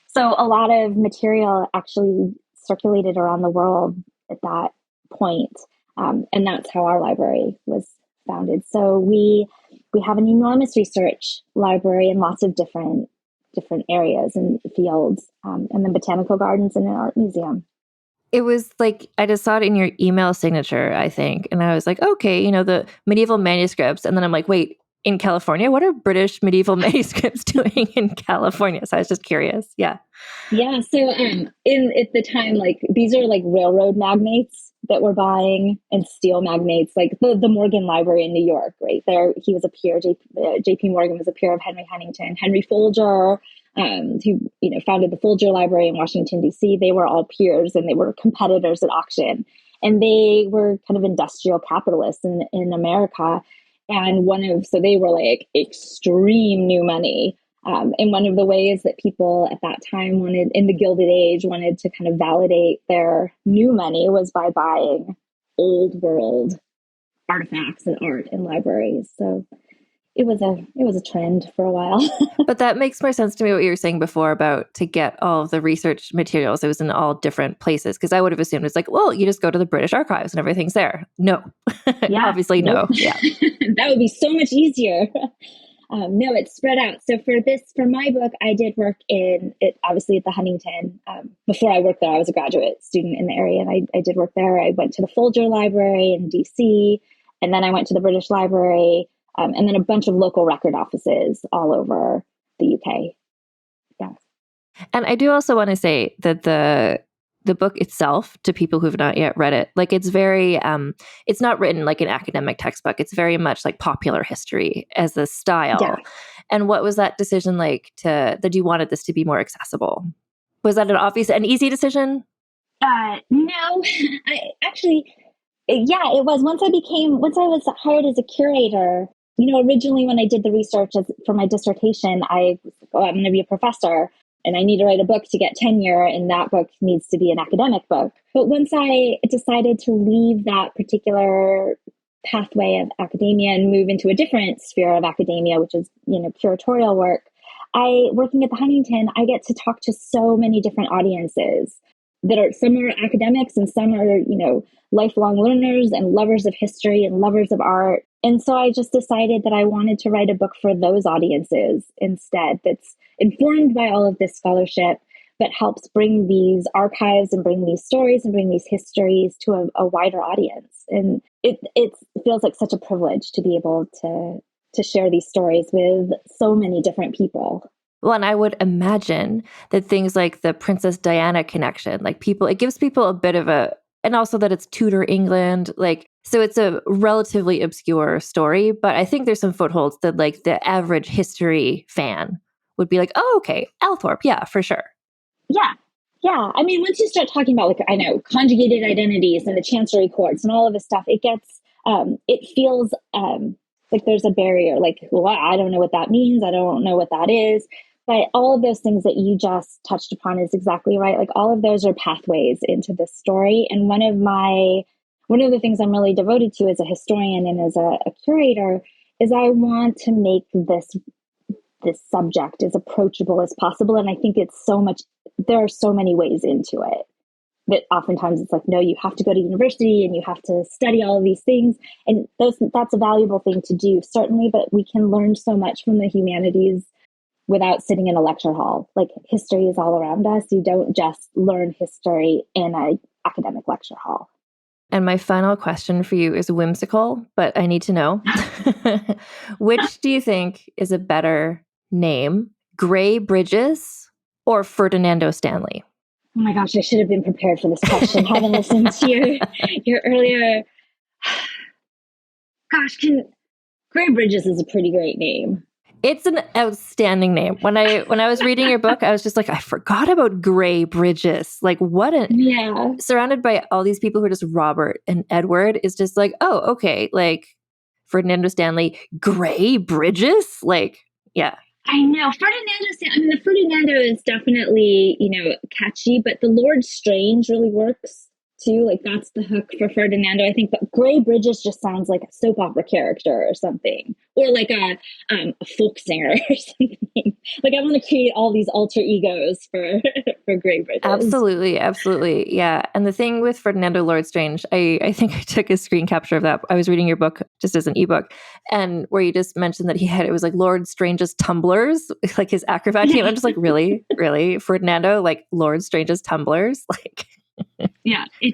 So a lot of material actually circulated around the world at that point. And that's how our library was founded. So we have an enormous research library in lots of different areas and fields, and then botanical gardens and an art museum. It was like, I just saw it in your email signature, I think. And I was like, okay, the medieval manuscripts. And then I'm like, wait, in California? What are British medieval manuscripts doing in California? So I was just curious. Yeah. Yeah. So at the time, like, these are like railroad magnates that were buying, and steel magnates, like the Morgan Library in New York, right there. He was a peer. J.P. Morgan was a peer of Henry Huntington. Henry Folger, who founded the Folger Library in Washington, D.C. They were all peers, and they were competitors at auction. And they were kind of industrial capitalists in America. And so they were like extreme new money. And one of the ways that people at that time in the Gilded Age, wanted to kind of validate their new money was by buying old world artifacts and art in libraries. So it was a trend for a while. But that makes more sense to me what you were saying before about to get all of the research materials. It was in all different places, because I would have assumed it's like, well, you just go to the British archives and everything's there. No, yeah, obviously no. Yeah, that would be so much easier. No, it's spread out. So for my book, I did work obviously at the Huntington. Before I worked there, I was a graduate student in the area, and I did work there. I went to the Folger Library in DC, and then I went to the British Library, and then a bunch of local record offices all over the UK. Yeah. And I do also want to say that the book itself, to people who've not yet read it, like it's very, it's not written like an academic textbook. It's very much like popular history as a style. Yeah. And what was that decision like that you wanted this to be more accessible? Was that an easy decision? No, it was. Once I was hired as a curator, originally when I did the research for my dissertation, I'm going to be a professor. And I need to write a book to get tenure, and that book needs to be an academic book. But once I decided to leave that particular pathway of academia and move into a different sphere of academia, which is, curatorial work, working at the Huntington, I get to talk to so many different audiences some are academics and some are, lifelong learners and lovers of history and lovers of art. And so I just decided that I wanted to write a book for those audiences instead, that's informed by all of this scholarship, but helps bring these archives and bring these stories and bring these histories to a wider audience. And it feels like such a privilege to be able to share these stories with so many different people. Well, and I would imagine that things like the Princess Diana connection, it gives people a bit of and also that it's Tudor England, so it's a relatively obscure story, but I think there's some footholds that the average history fan would be like, oh, okay, Althorp, yeah, for sure. Yeah. Yeah. I mean, once you start talking about conjugated identities and the chancery courts and all of this stuff, it gets, it feels like there's a barrier, well, I don't know what that means. I don't know what that is. But all of those things that you just touched upon is exactly right. All of those are pathways into this story. And one of the things I'm really devoted to as a historian and as a curator is I want to make this subject as approachable as possible. And I think there are so many ways into it that oftentimes it's no, you have to go to university and you have to study all of these things. And that's a valuable thing to do, certainly, but we can learn so much from the humanities without sitting in a lecture hall. History is all around us. You don't just learn history in an academic lecture hall. And my final question for you is whimsical, but I need to know. Which do you think is a better name, Gray Bridges or Ferdinando Stanley? Oh my gosh, I should have been prepared for this question. Having listened to your earlier... Gosh, Gray Bridges is a pretty great name. It's an outstanding name. When I was reading your book, I was just like, I forgot about Gray Bridges. Yeah. Surrounded by all these people who are just Robert and Edward is just oh, okay. Ferdinando Stanley, Gray Bridges? Yeah. I know. The Ferdinando is definitely, catchy, but the Lord Strange really works too. That's the hook for Ferdinando, I think. But Gray Bridges just sounds like a soap opera character or something, or a folk singer or something. I want to create all these alter egos for Gray Bridges. Absolutely, yeah. And the thing with Ferdinando Lord Strange, I think I took a screen capture of that. I was reading your book just as an ebook, and where you just mentioned that it was Lord Strange's tumblers, his acrobat team. I'm just really, Ferdinando, Lord Strange's tumblers, Yeah, I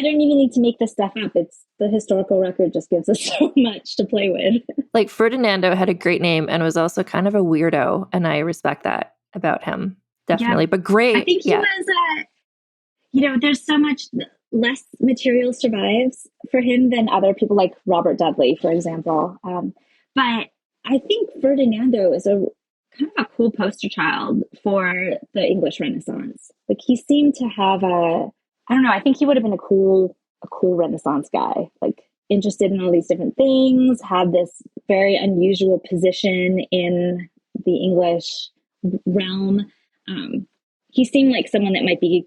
don't even need to make this stuff up. It's the historical record just gives us so much to play with. Ferdinando had a great name and was also kind of a weirdo, and I respect that about him, definitely. Yeah. But great. I think he was, there's so much less material survives for him than other people like Robert Dudley, for example. But I think Ferdinando is a kind of a cool poster child for the English Renaissance. He seemed to have I think he would have been a cool Renaissance guy, interested in all these different things, had this very unusual position in the English realm. He seemed like someone that might be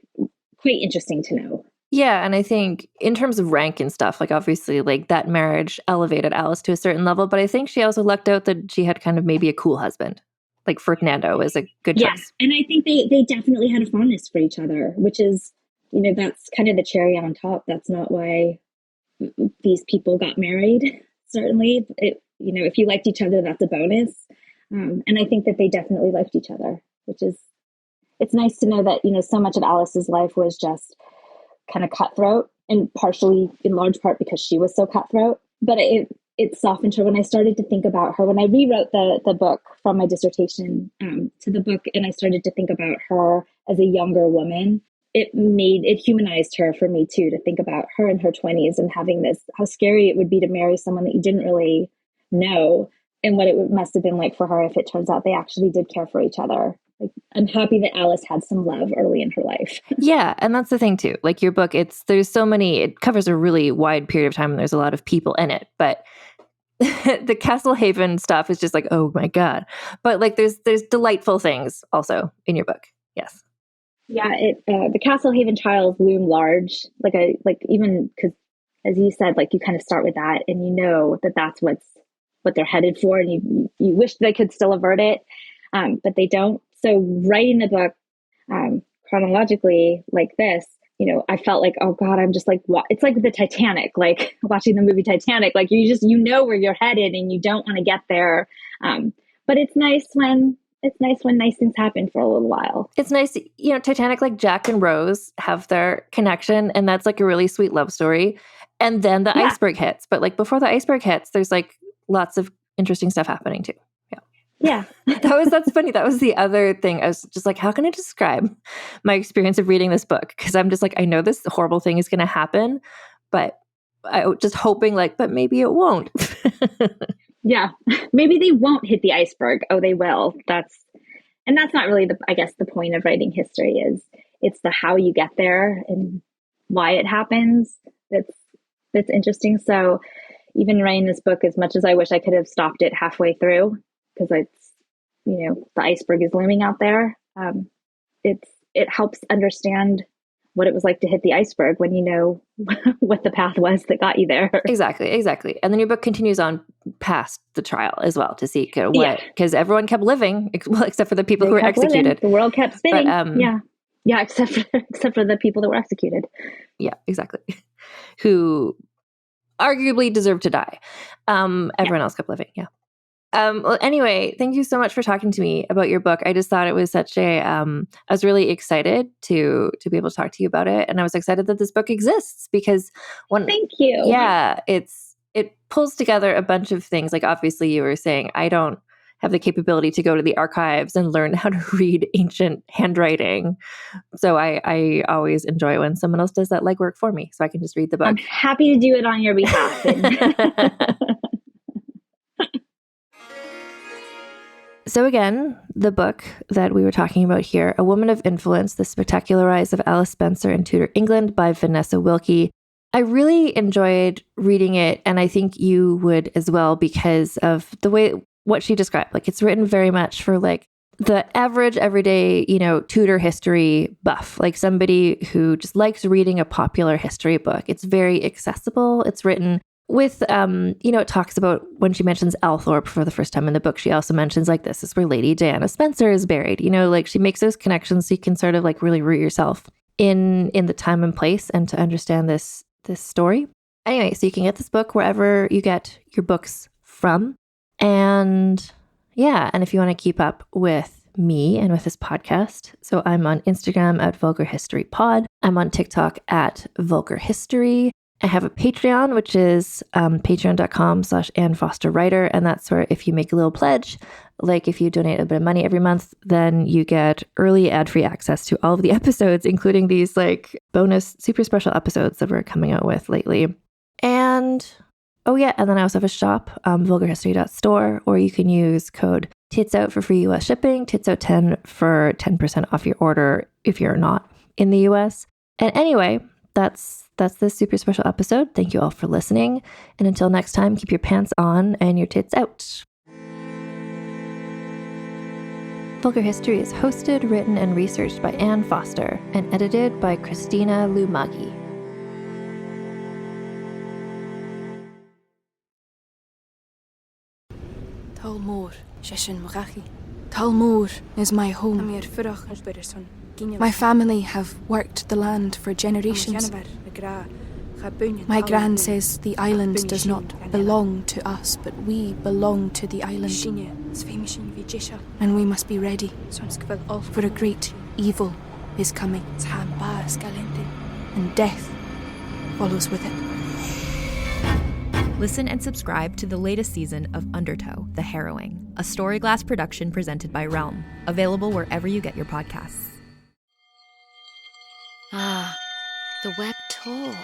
quite interesting to know. Yeah, and I think in terms of rank and stuff, obviously, that marriage elevated Alice to a certain level, but I think she also lucked out that she had kind of maybe a cool husband. Ferdinando is a good choice. Yeah, and I think they definitely had a fondness for each other, which is, that's kind of the cherry on top. That's not why these people got married. Certainly, if you liked each other, that's a bonus. And I think that they definitely liked each other, it's nice to know that, so much of Alice's life was just kind of cutthroat, and partially in large part because she was so cutthroat. But it softened her when I started to think about her. When I rewrote the book from my dissertation to the book, and I started to think about her as a younger woman, it humanized her for me too, to think about her in her 20s and having how scary it would be to marry someone that you didn't really know, and what it must have been like for her if it turns out they actually did care for each other. I'm happy that Alice had some love early in her life. Yeah, and that's the thing too. Your book, it covers a really wide period of time and there's a lot of people in it, but the Castlehaven stuff is just oh my God. But there's delightful things also in your book. Yes. Yeah, the Castlehaven trials loom large. Even because, as you said, you kind of start with that, and that's what's what they're headed for, and you wish they could still avert it, but they don't. So writing the book chronologically like this, I felt like, oh God, I'm just like, it's like the Titanic, like watching the movie Titanic, like you know where you're headed and you don't want to get there. But it's nice when nice things happen for a little while. It's nice, Titanic, like Jack and Rose have their connection, and that's like a really sweet love story. And then the iceberg hits. But like before the iceberg hits, there's like lots of interesting stuff happening too. Yeah. That's funny. That was the other thing. I was just like, how can I describe my experience of reading this book? Because I'm just like, I know this horrible thing is going to happen, but I just hoping like, but maybe it won't. Yeah. Maybe they won't hit the iceberg. Oh, they will. That's not really the point of writing history is it's the how you get there and why it happens. That's interesting. So even writing this book, as much as I wish I could have stopped it halfway through, because it's, the iceberg is looming out there. It helps understand what it was like to hit the iceberg when you know what the path was that got you there. Exactly. And then your book continues on past the trial as well to see what, because everyone kept living, except for the people who were executed. Living. The world kept spinning. But, except for the people that were executed. Yeah, exactly. Who arguably deserved to die. Everyone else kept living. Yeah. Well, anyway, thank you so much for talking to me about your book. I just thought it was such I was really excited to be able to talk to you about it. And I was excited that this book exists because thank you. Yeah, it pulls together a bunch of things. Like obviously you were saying, I don't have the capability to go to the archives and learn how to read ancient handwriting. So I always enjoy when someone else does that legwork for me so I can just read the book. I'm happy to do it on your behalf. So again, the book that we were talking about here, A Woman of Influence, The Spectacular Rise of Alice Spencer in Tudor England by Vanessa Wilkie. I really enjoyed reading it, and I think you would as well because of the way what she described. Like it's written very much for like the average everyday, Tudor history buff, like somebody who just likes reading a popular history book. It's very accessible. It's written with, it talks about when she mentions Althorp for the first time in the book, she also mentions like, this is where Lady Diana Spencer is buried, like she makes those connections so you can sort of like really root yourself in the time and place and to understand this story. Anyway, so you can get this book wherever you get your books from. And if you want to keep up with me and with this podcast, so I'm on Instagram at Vulgar History Pod. I'm on TikTok at Vulgar History. I have a Patreon, which is patreon.com/AnneFosterWriter. And that's where if you make a little pledge, like if you donate a bit of money every month, then you get early ad-free access to all of the episodes, including these like bonus super special episodes that we're coming out with lately. And then I also have a shop, vulgarhistory.store, or you can use code TITSOUT for free US shipping, TITSOUT10 for 10% off your order if you're not in the US. And anyway, that's this super special episode. Thank you all for listening. And until next time, keep your pants on and your tits out. Vulgar History is hosted, written, and researched by Anne Foster and edited by Christina Lumagi. Talmor, Sheshin Morachi. Talmor is my home. My family have worked the land for generations. My gran says the island does not belong to us, but we belong to the island. And we must be ready, for a great evil is coming, and death follows with it. Listen and subscribe to the latest season of Undertow, The Harrowing, a Storyglass production presented by Realm, available wherever you get your podcasts. Ah, the web tore.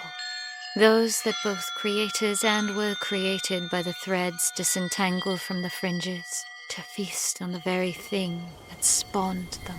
Those that both created and were created by the threads disentangle from the fringes to feast on the very thing that spawned them.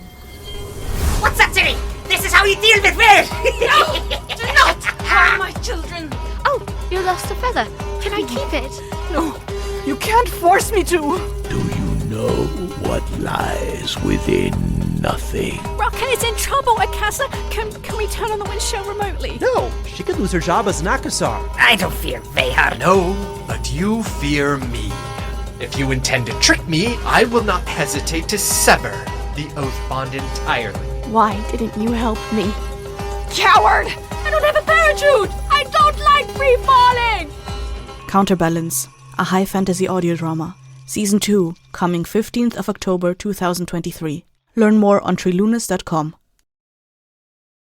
What's that, City? This is how you deal with fear! No! Do not harm my children! Oh, you lost a feather. Can I keep it? No, you can't force me to! Do you know what lies within nothing? Rocket's in trouble at Casa. Can we turn on the windshield remotely? No, she could lose her job as an Akasar. I don't fear Vehar. No, but you fear me. If you intend to trick me, I will not hesitate to sever the oath bond entirely. Why didn't you help me? Coward! I don't have a parachute! I don't like free falling! Counterbalance, a high fantasy audio drama. Season 2, coming 15th of October 2023. Learn more on trilunas.com.